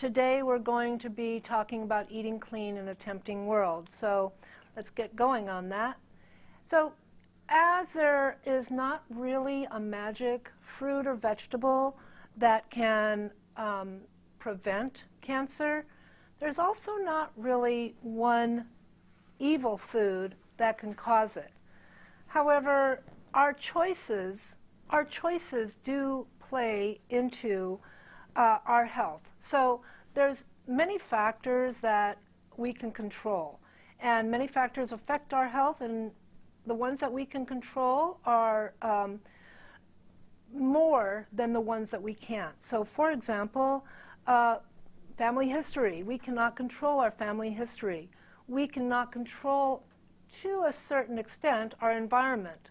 today we're going to be talking about eating clean in a tempting world. So let's get going on that. So as there is not really a magic fruit or vegetable that can prevent cancer, there's also not really one evil food that can cause it. However, our choices do play into our health. So there's many factors that we can control, and many factors affect our health, and the ones that we can control are more than the ones that we can't. So for example, family history. We cannot control our family history. We cannot control, to a certain extent, our environment.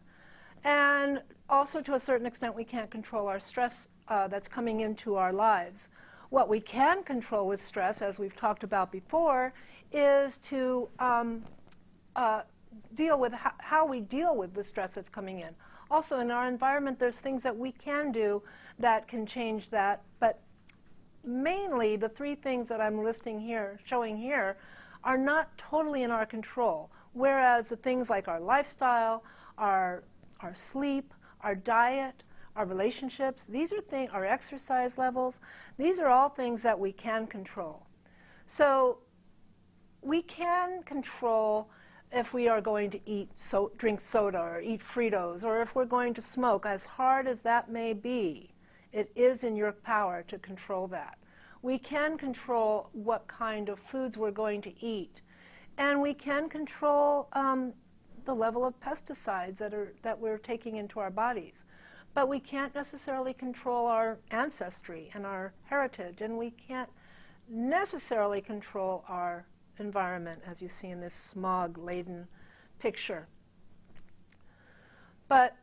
And also, to a certain extent, we can't control our stress that's coming into our lives. What we can control with stress, as we've talked about before, is to deal with how we deal with the stress that's coming in. Also, in our environment, there's things that we can do that can change that, but mainly the three things that I'm listing here, showing here, are not totally in our control, whereas the things like our lifestyle, our sleep, our diet, our relationships, these are things, our exercise levels, these are all things that we can control. So we can control if we are going to drink soda or eat Fritos, or if we're going to smoke, as hard as that may be, it is in your power to control that. We can control what kind of foods we're going to eat, and we can control the level of pesticides that we're taking into our bodies. But we can't necessarily control our ancestry and our heritage, and we can't necessarily control our environment, as you see in this smog-laden picture. But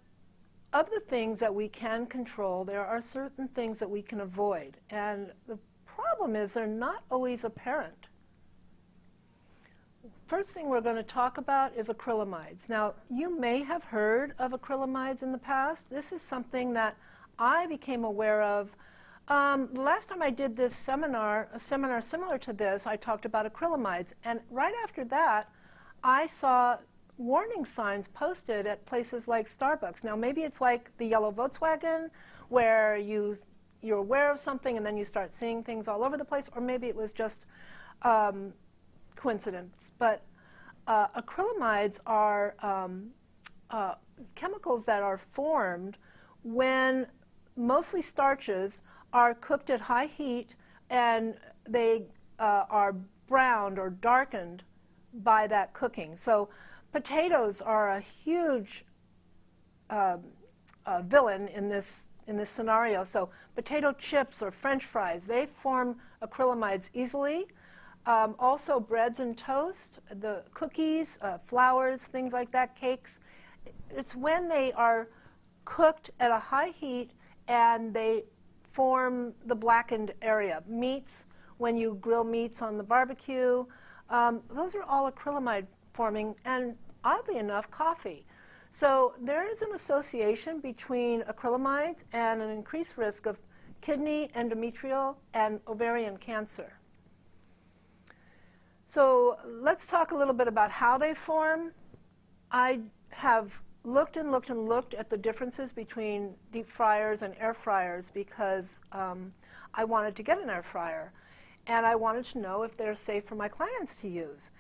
of the things that we can control, there are certain things that we can avoid, and the problem is they're not always apparent. First thing we're going to talk about is acrylamides. Now, you may have heard of acrylamides in the past. This is something that I became aware of. Last time I did this seminar, a seminar similar to this, I talked about acrylamides. And right after that, I saw warning signs posted at places like Starbucks. Now, maybe it's like the yellow Volkswagen, where you're aware of something and then you start seeing things all over the place, or maybe it was just coincidence. But acrylamides are chemicals that are formed when mostly starches are cooked at high heat, and they are browned or darkened by that cooking. So potatoes are a huge villain in this scenario. So potato chips or French fries, they form acrylamides easily. Also breads and toast, the cookies, flours, things like that, cakes. It's when they are cooked at a high heat and they form the blackened area. Meats, when you grill meats on the barbecue, those are all acrylamide forming, and oddly enough, coffee. So there is an association between acrylamides and an increased risk of kidney, endometrial, and ovarian cancer. So let's talk a little bit about how they form. I have looked and looked and looked at the differences between deep fryers and air fryers because I wanted to get an air fryer, and I wanted to know if they're safe for my clients to use.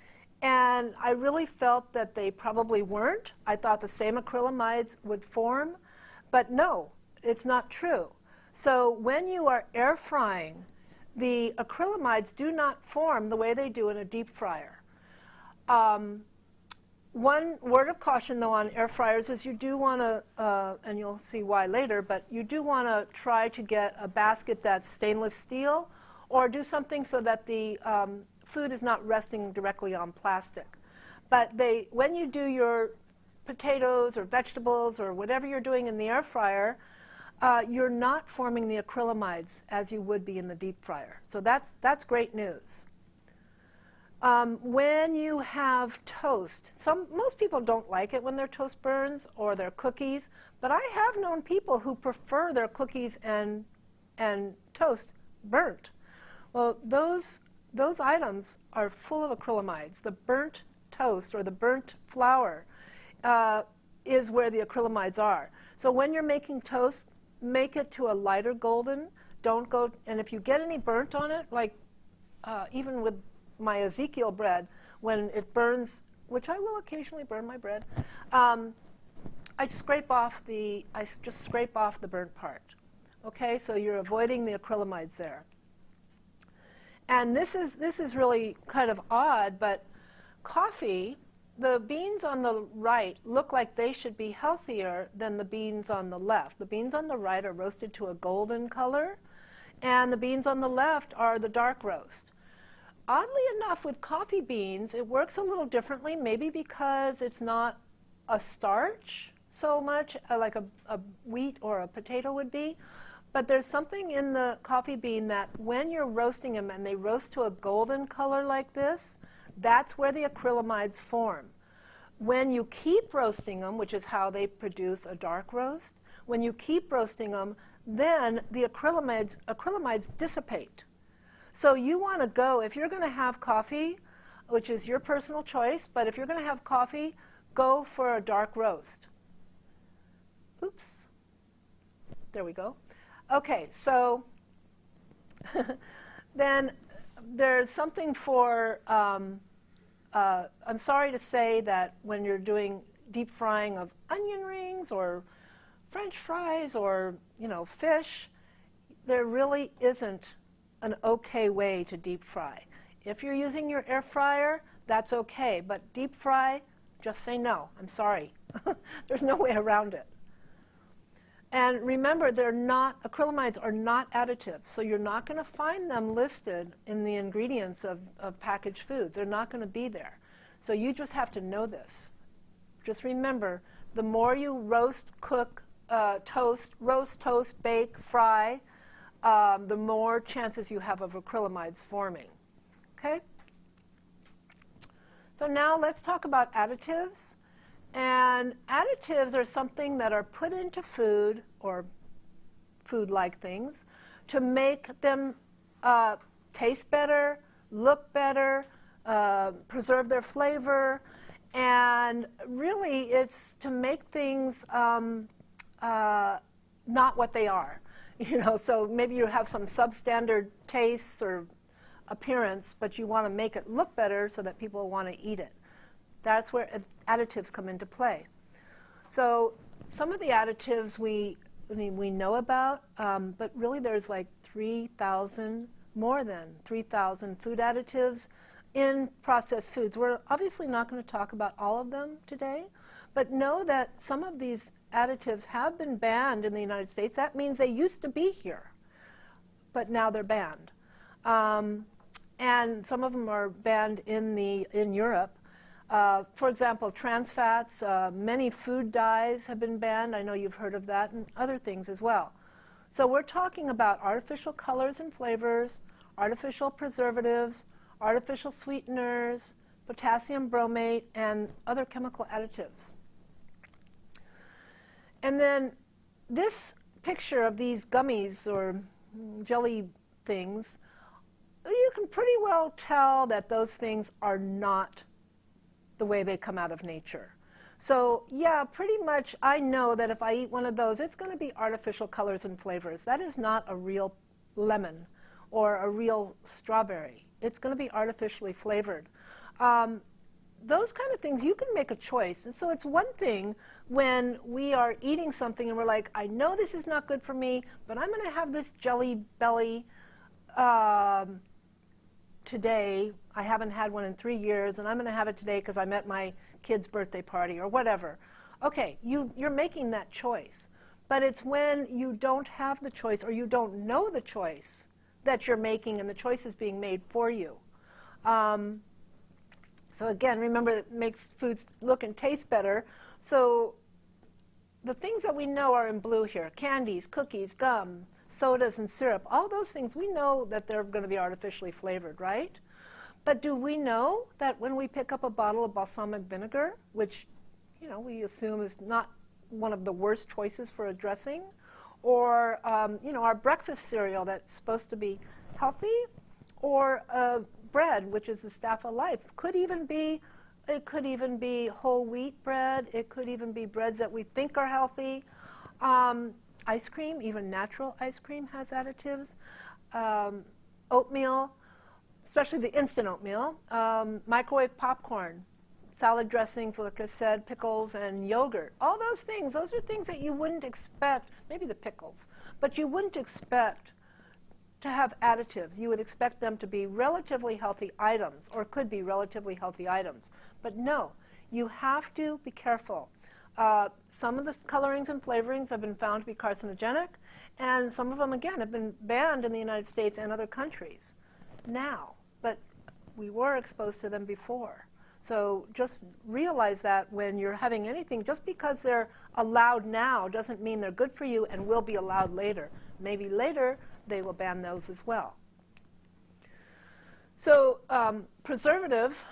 And I really felt that they probably weren't. I thought the same acrylamides would form, but no, it's not true. So when you are air frying, the acrylamides do not form the way they do in a deep fryer. One word of caution, though, on air fryers is you do want to, and you'll see why later, but you do want to try to get a basket that's stainless steel, or do something so that the food is not resting directly on plastic. But when you do your potatoes or vegetables or whatever you're doing in the air fryer, you're not forming the acrylamides as you would be in the deep fryer. So that's great news. When you have toast, most people don't like it when their toast burns or their cookies, but I have known people who prefer their cookies and toast burnt. Well, those items are full of acrylamides. The burnt toast or the burnt flour is where the acrylamides are. So when you're making toast, make it to a lighter golden. Don't go, and if you get any burnt on it, like even with my Ezekiel bread, when it burns, which I will occasionally burn my bread, I just scrape off the burnt part. Okay, so you're avoiding the acrylamides there. And this is really kind of odd, but coffee, the beans on the right look like they should be healthier than the beans on the left. The beans on the right are roasted to a golden color, and the beans on the left are the dark roast. Oddly enough, with coffee beans, it works a little differently, maybe because it's not a starch so much like a wheat or a potato would be. But there's something in the coffee bean that when you're roasting them and they roast to a golden color like this, that's where the acrylamides form. When you keep roasting them, which is how they produce a dark roast, when you keep roasting them, then the acrylamides dissipate. So you want to go, if you're going to have coffee, which is your personal choice, but if you're going to have coffee, go for a dark roast. Oops. There we go. Okay, so then there's something for, I'm sorry to say that when you're doing deep frying of onion rings or French fries or, fish, there really isn't an okay way to deep fry. If you're using your air fryer, that's okay, but deep fry, just say no. I'm sorry. There's no way around it. And remember, acrylamides are not additives, so you're not going to find them listed in the ingredients of packaged foods. They're not going to be there. So you just have to know this. Just remember, the more you roast, cook, toast, bake, fry, the more chances you have of acrylamides forming. Okay? So now let's talk about additives. And additives are something that are put into food or food-like things to make them taste better, look better, preserve their flavor, and really it's to make things not what they are. So maybe you have some substandard tastes or appearance, but you want to make it look better so that people want to eat it. That's where additives come into play. So some of the additives we know about, but really there's like more than 3,000 food additives in processed foods. We're obviously not going to talk about all of them today, but know that some of these additives have been banned in the United States. That means they used to be here, but now they're banned. And some of them are banned in Europe. For example, trans fats, many food dyes have been banned. I know you've heard of that, and other things as well. So we're talking about artificial colors and flavors, artificial preservatives, artificial sweeteners, potassium bromate, and other chemical additives. And then this picture of these gummies or jelly things, you can pretty well tell that those things are not the way they come out of nature. So yeah, pretty much I know that if I eat one of those, it's going to be artificial colors and flavors. That is not a real lemon or a real strawberry. It's going to be artificially flavored. Those kind of things, you can make a choice. And so it's one thing when we are eating something and we're like, I know this is not good for me, but I'm going to have this Jelly Belly today. I haven't had one in 3 years, and I'm going to have it today because I'm at my kid's birthday party or whatever. Okay, you're making that choice. But it's when you don't have the choice or you don't know the choice that you're making and the choice is being made for you. So again, remember, it makes foods look and taste better. So the things that we know are in blue here: candies, cookies, gum, sodas, and syrup. All those things, we know that they're going to be artificially flavored, right? But do we know that when we pick up a bottle of balsamic vinegar, which we assume is not one of the worst choices for a dressing, or our breakfast cereal that's supposed to be healthy, or bread, which is the staff of life. It could even be whole wheat bread. It could even be breads that we think are healthy. Ice cream, even natural ice cream has additives. Oatmeal, especially the instant oatmeal. Microwave popcorn, salad dressings, like I said, pickles and yogurt. All those things, those are things that you wouldn't expect, maybe the pickles, but you wouldn't expect to have additives. You would expect them to be relatively healthy items, or could be relatively healthy items. But no, you have to be careful. Some of the colorings and flavorings have been found to be carcinogenic, and some of them, again, have been banned in the United States and other countries now, but we were exposed to them before. So just realize that when you're having anything, just because they're allowed now doesn't mean they're good for you and will be allowed later. Maybe later they will ban those as well. So preservative,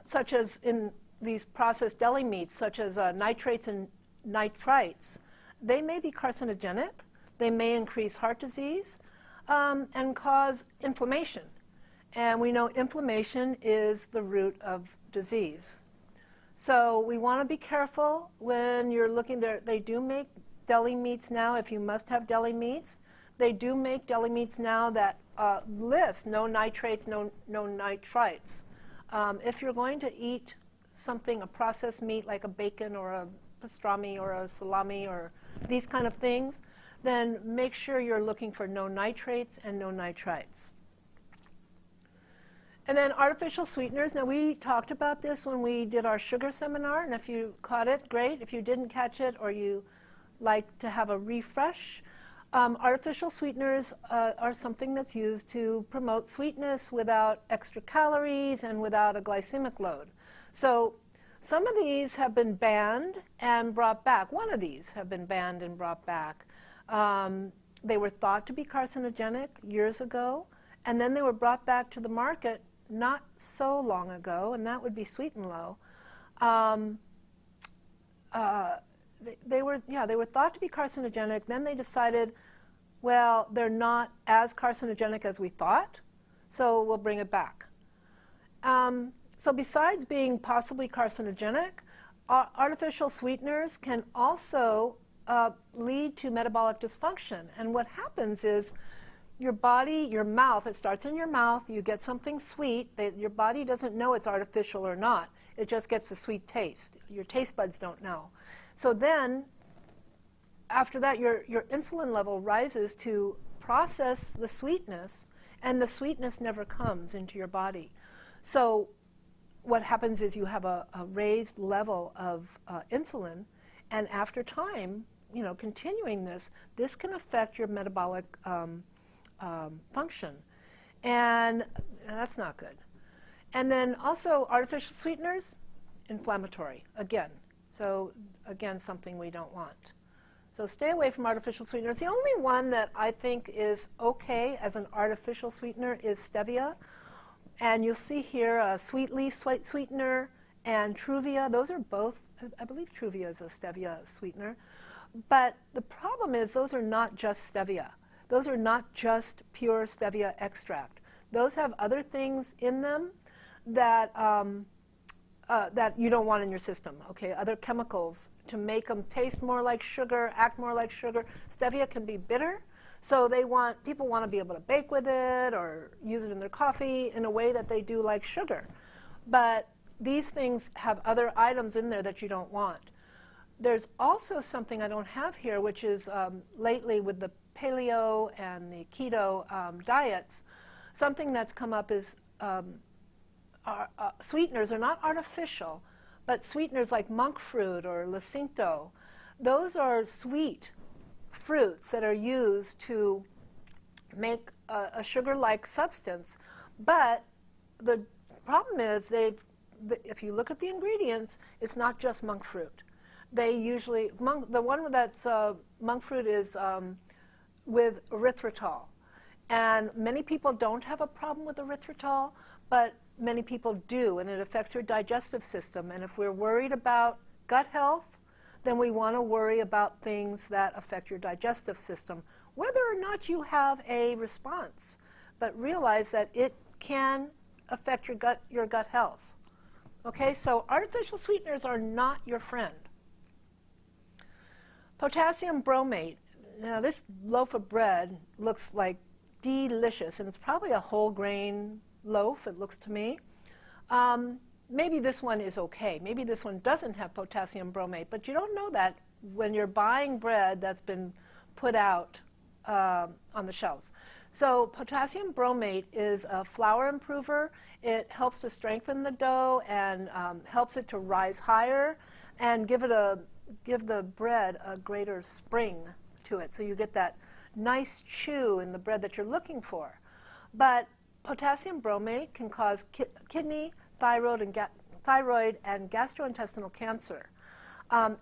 such as in these processed deli meats, such as nitrates and nitrites, they may be carcinogenic. They may increase heart disease and cause inflammation. And we know inflammation is the root of disease. So we want to be careful when you're looking there. They do make deli meats now, if you must have deli meats. They do make deli meats now that list no nitrates, no nitrites. If you're going to eat something, a processed meat like a bacon or a pastrami or a salami or these kind of things, then make sure you're looking for no nitrates and no nitrites. And then artificial sweeteners. Now, we talked about this when we did our sugar seminar, and if you caught it, great. If you didn't catch it or you like to have a refresh, artificial sweeteners are something that's used to promote sweetness without extra calories and without a glycemic load. So some of these have been banned and brought back. One of these have been banned and brought back. They were thought to be carcinogenic years ago, and then they were brought back to the market not so long ago, and that would be Sweet and Low. They were thought to be carcinogenic. Then they decided, well, they're not as carcinogenic as we thought, so we'll bring it back. So besides being possibly carcinogenic, artificial sweeteners can also lead to metabolic dysfunction. And what happens is your body, your mouth, it starts in your mouth, you get something sweet, your body doesn't know it's artificial or not. It just gets a sweet taste. Your taste buds don't know. So then, after that, your insulin level rises to process the sweetness, and the sweetness never comes into your body. So what happens is you have a raised level of insulin, and after time, continuing this can affect your metabolic function, and that's not good. And then also artificial sweeteners, inflammatory, again. So again, something we don't want. So stay away from artificial sweeteners. The only one that I think is okay as an artificial sweetener is stevia. And you'll see here sweet leaf sweetener and Truvia. Those are both, I believe Truvia is a stevia sweetener. But the problem is those are not just stevia. Those are not just pure stevia extract. Those have other things in them that that you don't want in your system, okay? Other chemicals to make them taste more like sugar, act more like sugar. Stevia can be bitter, so people want to be able to bake with it or use it in their coffee in a way that they do like sugar. But these things have other items in there that you don't want. There's also something I don't have here, which is lately with the paleo and the keto diets, something that's come up is sweeteners are not artificial, but sweeteners like monk fruit or lacinto. Those are sweet fruits that are used to make a sugar-like substance. But the problem is if you look at the ingredients, it's not just monk fruit. They usually, the one that's monk fruit is with erythritol. And many people don't have a problem with erythritol, but many people do, and it affects your digestive system. And if we're worried about gut health, then we want to worry about things that affect your digestive system, whether or not you have a response. but realize that it can affect your gut health. Okay, so artificial sweeteners are not your friend. Potassium bromate. Now this loaf of bread looks like delicious, and it's probably a whole grain loaf, it looks to me. Maybe this one is okay. Maybe this one doesn't have potassium bromate, but you don't know that when you're buying bread that's been put out on the shelves. So potassium bromate is a flour improver. It helps to strengthen the dough and helps it to rise higher and give the bread a greater spring to it. So you get that nice chew in the bread that you're looking for. But potassium bromate can cause kidney, thyroid, and gastrointestinal cancer.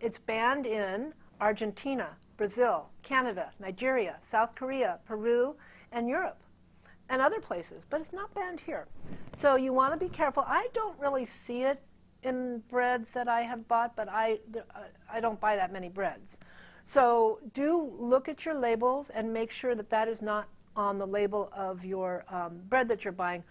It's banned in Argentina, Brazil, Canada, Nigeria, South Korea, Peru, and Europe, and other places, but it's not banned here. So you want to be careful. I don't really see it in breads that I have bought, but I don't buy that many breads. So do look at your labels and make sure that that is not on the label of your bread that you're buying.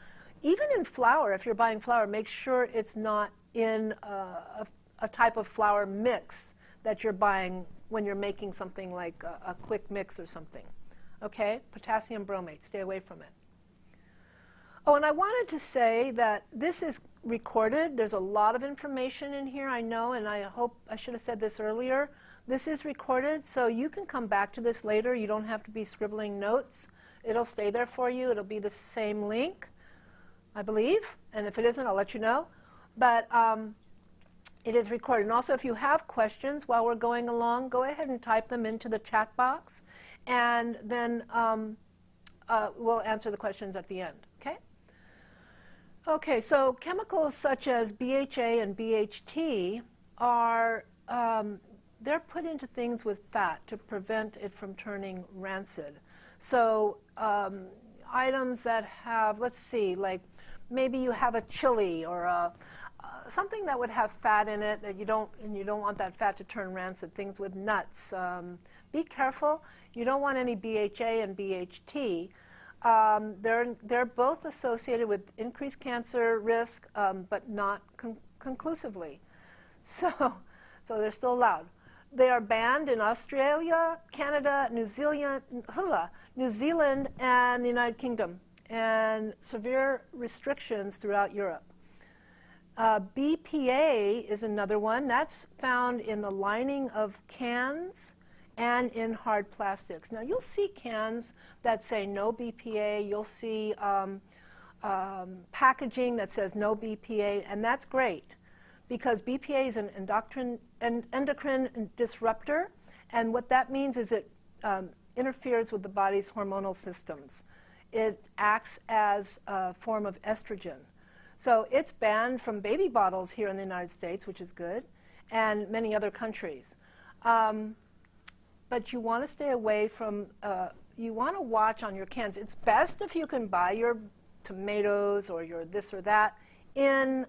Even in flour, if you're buying flour, make sure it's not in a type of flour mix that you're buying when you're making something like a quick mix or something. Okay? Potassium bromate, stay away from it. Oh, and I wanted to say that this is recorded. There's a lot of information in here, I know, and I hope I should have said this earlier. This is recorded, so you can come back to this later. You don't have to be scribbling notes. It'll stay there for you. It'll be the same link, I believe, and if it isn't, I'll let you know. But it is recorded. And also, if you have questions while we're going along, go ahead and type them into the chat box, and then we'll answer the questions at the end, okay? Okay, so chemicals such as BHA and BHT are, they're put into things with fat to prevent it from turning rancid. So items that have, let's see, like maybe you have a chili or something that would have fat in it that you don't want that fat to turn rancid, things with nuts. Be careful. You don't want any BHA and BHT. They're both associated with increased cancer risk, but not conclusively. So they're still allowed. They are banned in Australia, Canada, New Zealand, and the United Kingdom, and severe restrictions throughout Europe. BPA is another one. That's found in the lining of cans and in hard plastics. Now, you'll see cans that say no BPA. You'll see packaging that says no BPA, and that's great because BPA is an endocrine disruptor, and what that means is it interferes with the body's hormonal systems. It acts as a form of estrogen. So it's banned from baby bottles here in the United States, which is good, and many other countries. But you want to stay away from, you want to watch on your cans. It's best if you can buy your tomatoes or your this or that in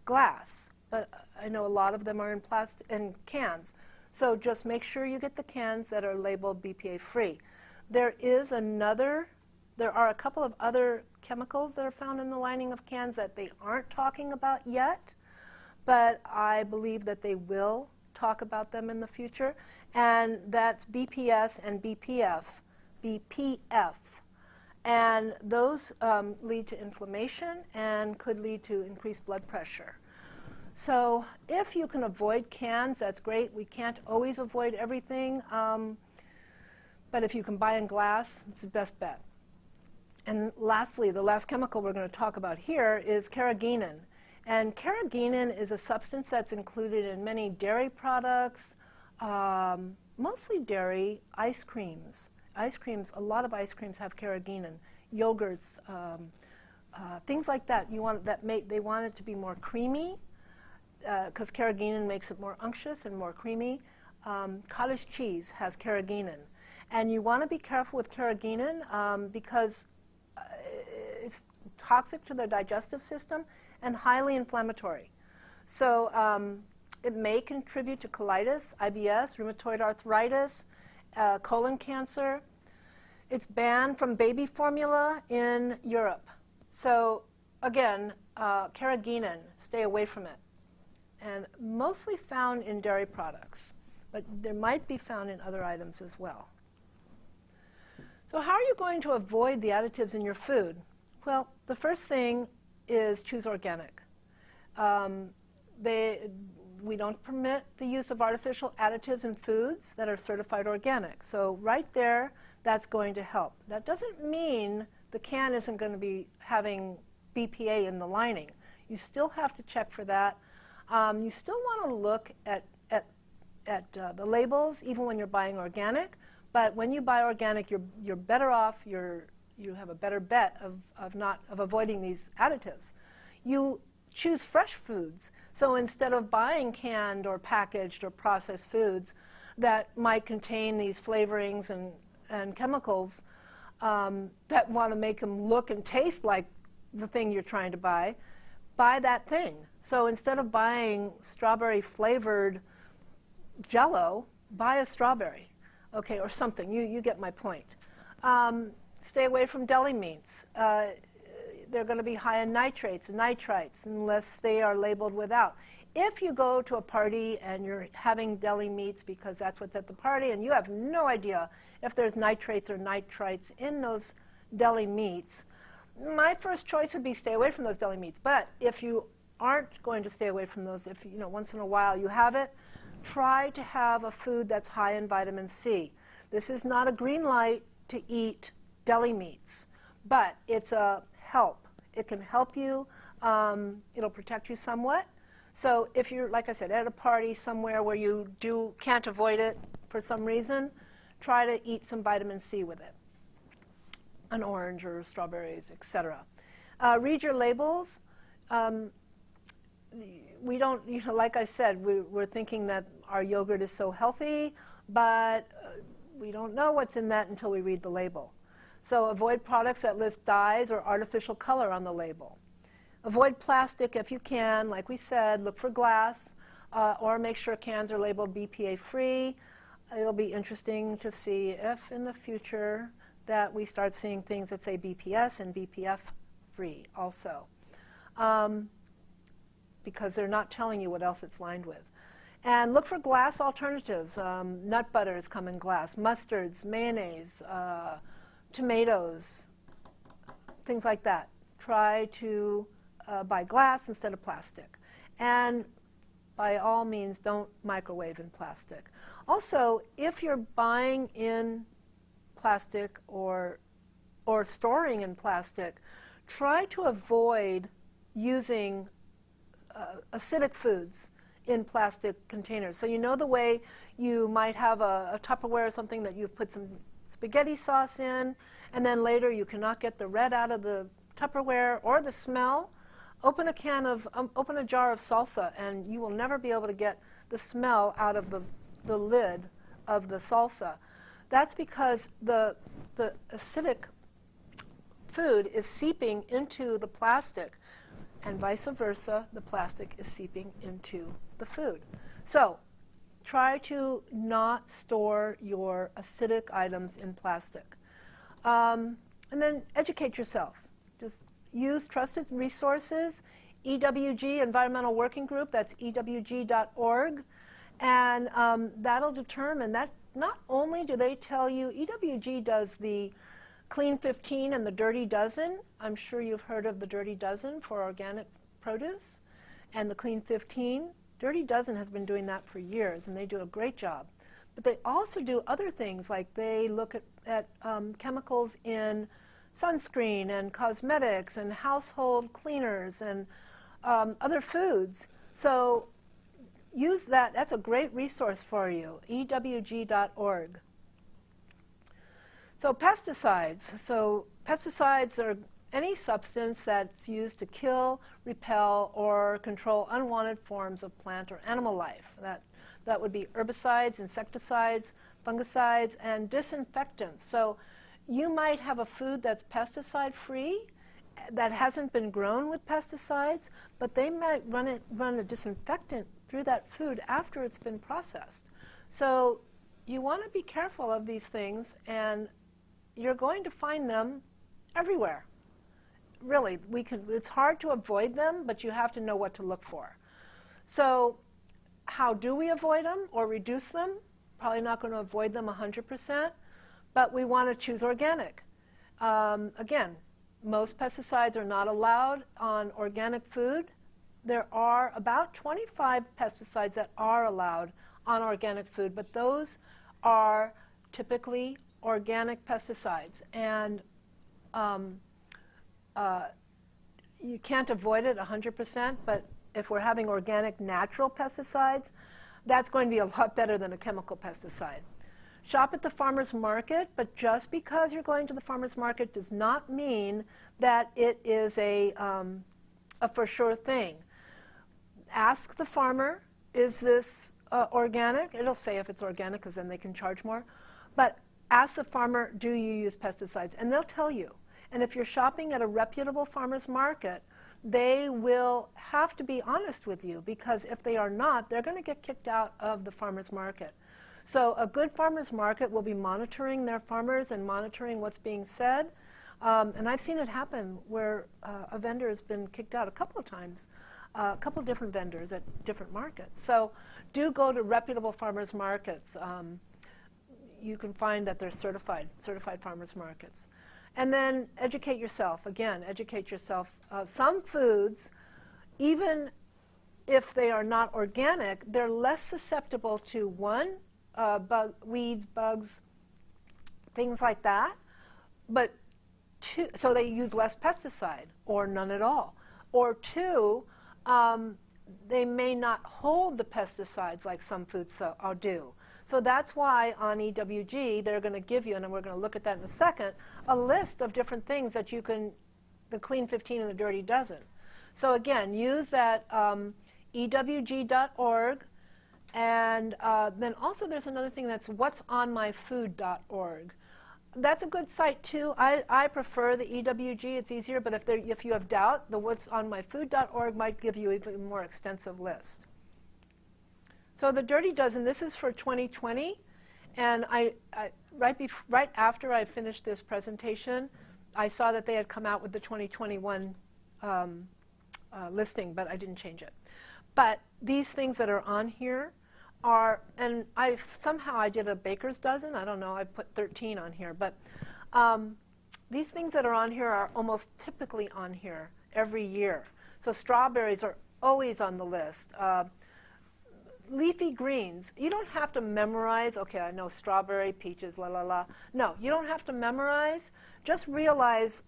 glass. But I know a lot of them are in plastic and cans. So just make sure you get the cans that are labeled BPA free. There are a couple of other chemicals that are found in the lining of cans that they aren't talking about yet, but I believe that they will talk about them in the future, and that's BPS and BPF. And those lead to inflammation and could lead to increased blood pressure. So if you can avoid cans, that's great. We can't always avoid everything, but if you can buy in glass, it's the best bet. And lastly, the last chemical we're going to talk about here is carrageenan. And carrageenan is a substance that's included in many dairy products, mostly dairy, ice creams. A lot of ice creams have carrageenan, yogurts, things like that. They want it to be more creamy because carrageenan makes it more unctuous and more creamy. Cottage cheese has carrageenan. And you want to be careful with carrageenan because it's toxic to the digestive system and highly inflammatory. So it may contribute to colitis, IBS, rheumatoid arthritis, colon cancer. It's banned from baby formula in Europe. So again, carrageenan, stay away from it. And mostly found in dairy products, but there might be found in other items as well. So how are you going to avoid the additives in your food? Well, the first thing is choose organic. We don't permit the use of artificial additives in foods that are certified organic. So right there, that's going to help. That doesn't mean the can isn't going to be having BPA in the lining. You still have to check for that. You still want to look at the labels, even when you're buying organic. But when you buy organic, you're better off. You have a better bet of avoiding these additives. You choose fresh foods. So instead of buying canned or packaged or processed foods that might contain these flavorings and chemicals that want to make them look and taste like the thing you're trying to buy that thing. So instead of buying strawberry flavored Jell-O, buy a strawberry, okay, or something. You get my point. Stay away from deli meats. They're going to be high in nitrates and nitrites unless they are labeled without. If you go to a party and you're having deli meats because that's what's at the party and you have no idea if there's nitrates or nitrites in those deli meats, my first choice would be stay away from those deli meats. But if you aren't going to stay away from those, if once in a while you have it, try to have a food that's high in vitamin C. This is not a green light to eat deli meats, but it's a help. It can help you. It'll protect you somewhat. So if you're, like I said, at a party somewhere where you can't avoid it for some reason, try to eat some vitamin C with it. An orange or strawberries, etc. Read your labels. We don't, like I said, we're thinking that our yogurt is so healthy, but we don't know what's in that until we read the label. So avoid products that list dyes or artificial color on the label. Avoid plastic if you can. Like we said, look for glass or make sure cans are labeled BPA free. It'll be interesting to see if in the future that we start seeing things that say BPS and BPF free also. Because they're not telling you what else it's lined with. And look for glass alternatives. Nut butters come in glass, mustards, mayonnaise, tomatoes, things like that. Try to buy glass instead of plastic. And by all means, don't microwave in plastic. Also, if you're buying in plastic or storing in plastic, try to avoid using acidic foods in plastic containers. So the way you might have a Tupperware or something that you've put some spaghetti sauce in, and then later you cannot get the red out of the Tupperware or the smell. Open a jar of salsa, and you will never be able to get the smell out of the lid of the salsa. That's because the acidic food is seeping into the plastic, and vice versa, the plastic is seeping into the food. So try to not store your acidic items in plastic. And then educate yourself. Just use trusted resources, EWG, Environmental Working Group, that's ewg.org, and that'll determine that not only do they tell you, EWG does the Clean 15 and the Dirty Dozen. I'm sure you've heard of the Dirty Dozen for organic produce, and the Clean 15. Dirty Dozen has been doing that for years, and they do a great job. But they also do other things, like they look at chemicals in sunscreen and cosmetics and household cleaners and other foods. So use that. That's a great resource for you, ewg.org. So pesticides. So pesticides are any substance that's used to kill, repel, or control unwanted forms of plant or animal life. That would be herbicides, insecticides, fungicides, and disinfectants. So you might have a food that's pesticide-free that hasn't been grown with pesticides, but they might run a disinfectant through that food after it's been processed. So you want to be careful of these things and you're going to find them everywhere. Really, it's hard to avoid them, but you have to know what to look for. So how do we avoid them or reduce them? Probably not going to avoid them 100%, but we want to choose organic. Again, most pesticides are not allowed on organic food. There are about 25 pesticides that are allowed on organic food, but those are typically organic pesticides. And you can't avoid it 100%, but if we're having organic natural pesticides, that's going to be a lot better than a chemical pesticide. Shop at the farmer's market, but just because you're going to the farmer's market does not mean that it is a for sure thing. Ask the farmer, is this organic? It'll say if it's organic because then they can charge more. But ask the farmer, do you use pesticides? And they'll tell you. And if you're shopping at a reputable farmer's market, they will have to be honest with you, because if they are not, they're going to get kicked out of the farmer's market. So a good farmer's market will be monitoring their farmers and monitoring what's being said. And I've seen it happen where a vendor has been kicked out a couple of times, a couple of different vendors at different markets. So do go to reputable farmers markets. You can find that they're certified farmers markets. And then educate yourself. Again, educate yourself. Some foods, even if they are not organic, they're less susceptible to weeds, bugs, things like that. But so they use less pesticide or none at all. Or two, they may not hold the pesticides like some foods do. So that's why on EWG they're going to give you, and we're going to look at that in a second, a list of different things that you can, the clean 15 and the dirty dozen. So again, use that ewg.org, and then also there's another thing that's whatsonmyfood.org. That's a good site too. I prefer the EWG, it's easier, but if you have doubt, the whatsonmyfood.org might give you even a more extensive list. So the dirty dozen, this is for 2020, and right after I finished this presentation, I saw that they had come out with the 2021 listing, but I didn't change it. But these things that are on here are, and somehow I did a baker's dozen, I don't know, I put 13 on here, but these things that are on here are almost typically on here every year. So strawberries are always on the list. Leafy greens, you don't have to memorize, okay, I know strawberry, peaches, la la la. No, you don't have to memorize. Just realize,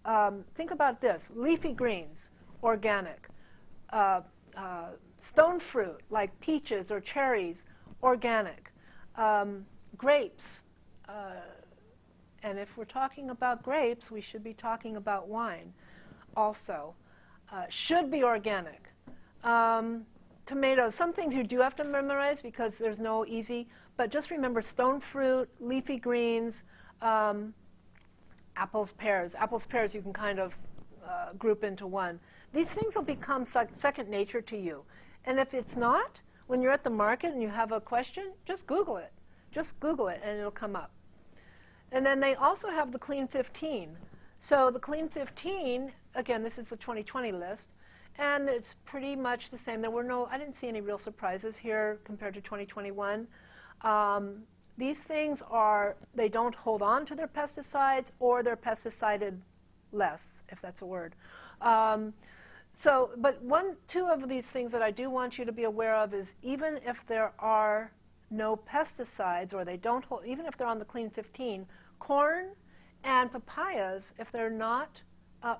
think about this, leafy greens, organic. Stone fruit, like peaches or cherries, organic. Grapes, and if we're talking about grapes, we should be talking about wine also. Should be organic. Tomatoes, some things you do have to memorize because there's no easy, but just remember stone fruit, leafy greens, apples, pears. Apples, pears you can kind of group into one. These things will become second nature to you. And if it's not, when you're at the market and you have a question, just Google it. Just Google it and it'll come up. And then they also have the Clean 15. So the Clean 15, again, this is the 2020 list. And it's pretty much the same. I didn't see any real surprises here compared to 2021. These things they don't hold on to their pesticides, or they're pesticided less, if that's a word. But two of these things that I do want you to be aware of is even if there are no pesticides, or they don't hold, even if they're on the Clean 15, corn and papayas, if they're not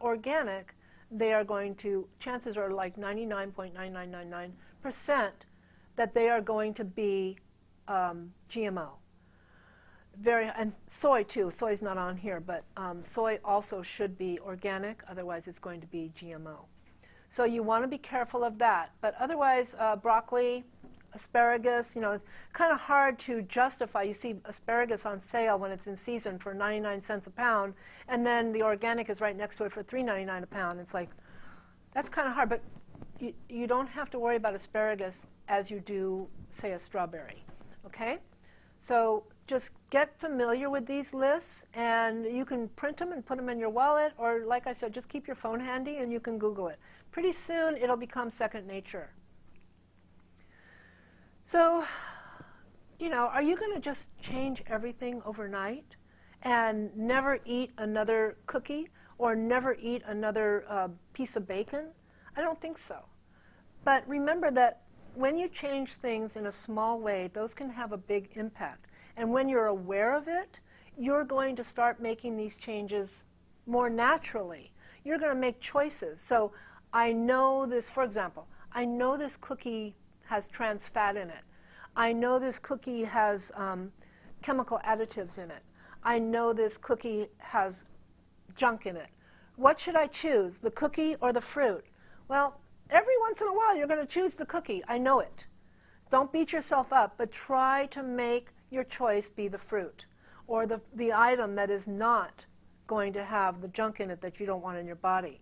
organic, they are going to, chances are like 99.9999% that they are going to be GMO. And soy too. Soy is not on here, but soy also should be organic, otherwise it's going to be GMO. So you want to be careful of that. But otherwise, broccoli, asparagus, it's kind of hard to justify. You see asparagus on sale when it's in season for 99 cents a pound, and then the organic is right next to it for $3.99 a pound. It's like, that's kind of hard, but you don't have to worry about asparagus as you do, say, a strawberry, okay? So just get familiar with these lists, and you can print them and put them in your wallet, or like I said, just keep your phone handy and you can Google it. Pretty soon it'll become second nature. So, you know, are you going to just change everything overnight and never eat another cookie or never eat another piece of bacon? I don't think so. But remember that when you change things in a small way, those can have a big impact. And when you're aware of it, you're going to start making these changes more naturally. You're going to make choices. So I know this, for example, I know this cookie has trans fat in it. I know this cookie has chemical additives in it. I know this cookie has junk in it. What should I choose, the cookie or the fruit? Well, every once in a while you're going to choose the cookie. I know it. Don't beat yourself up, but try to make your choice be the fruit or the item that is not going to have the junk in it that you don't want in your body.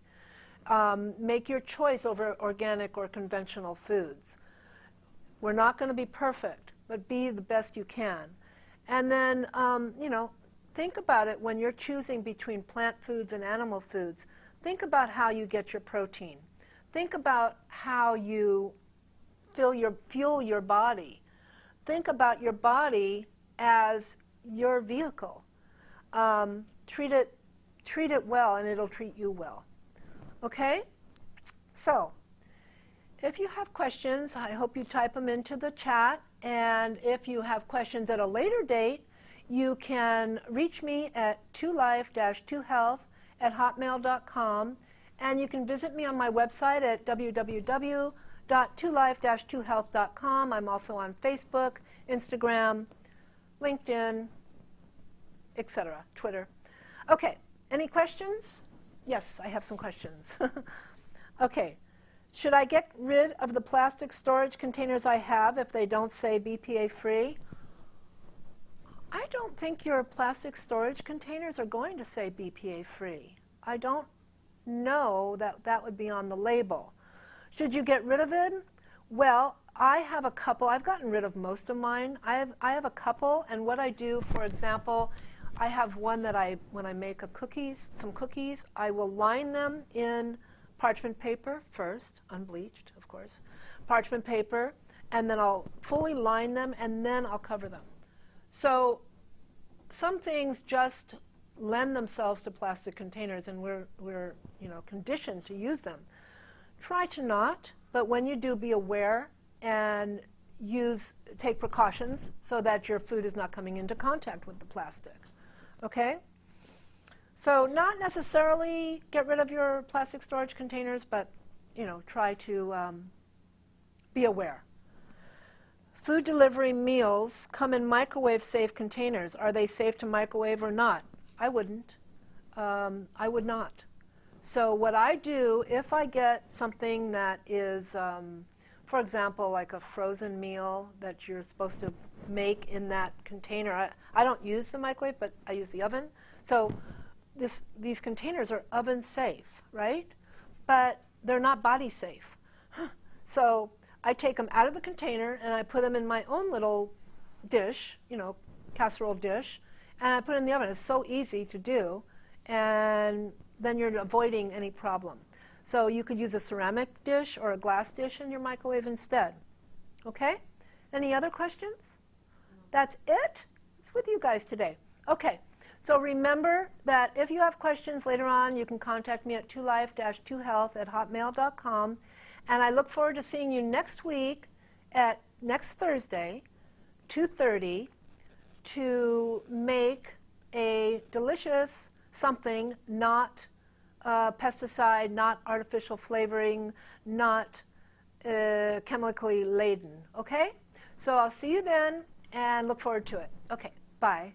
Make your choice over organic or conventional foods. We're not going to be perfect, but be the best you can. And then, you know, think about it when you're choosing between plant foods and animal foods. Think about how you get your protein. Think about how you fuel your body. Think about your body as your vehicle. Treat it well, and it'll treat you well. Okay? So, if you have questions, I hope you type them into the chat. And if you have questions at a later date, you can reach me at 2life-2health@hotmail.com. And you can visit me on my website at www.2life-2health.com. I'm also on Facebook, Instagram, LinkedIn, etc., Twitter. Okay, any questions? Yes, I have some questions. Okay, should I get rid of the plastic storage containers I have if they don't say BPA free? I don't think your plastic storage containers are going to say BPA free. I don't know that that would be on the label. Should you get rid of it? Well, I have a couple. I've gotten rid of most of mine. I have a couple, and what I do, for example, I have one that when I make some cookies, I will line them in parchment paper first, unbleached, of course, parchment paper, and then I'll fully line them, and then I'll cover them. So some things just lend themselves to plastic containers, and we're you know, conditioned to use them. Try to not, but when you do, be aware and take precautions so that your food is not coming into contact with the plastic. Okay? So not necessarily get rid of your plastic storage containers, but you know, try to be aware. Food delivery meals come in microwave-safe containers. Are they safe to microwave or not? I wouldn't. I would not. So what I do, if I get something that is, for example, like a frozen meal that you're supposed to make in that container, I don't use the microwave, but I use the oven. So these containers are oven safe, right? But they're not body safe. So I take them out of the container and I put them in my own little dish, you know, casserole dish, and I put it in the oven. It's so easy to do, and then you're avoiding any problem. So you could use a ceramic dish or a glass dish in your microwave instead. Okay? Any other questions? That's it? It's with you guys today. Okay. So remember that if you have questions later on, you can contact me at 2life-2health@hotmail.com. And I look forward to seeing you next week at next Thursday, 2:30, to make a delicious something, not pesticide, not artificial flavoring, not chemically laden. Okay? So I'll see you then and look forward to it. Okay, bye.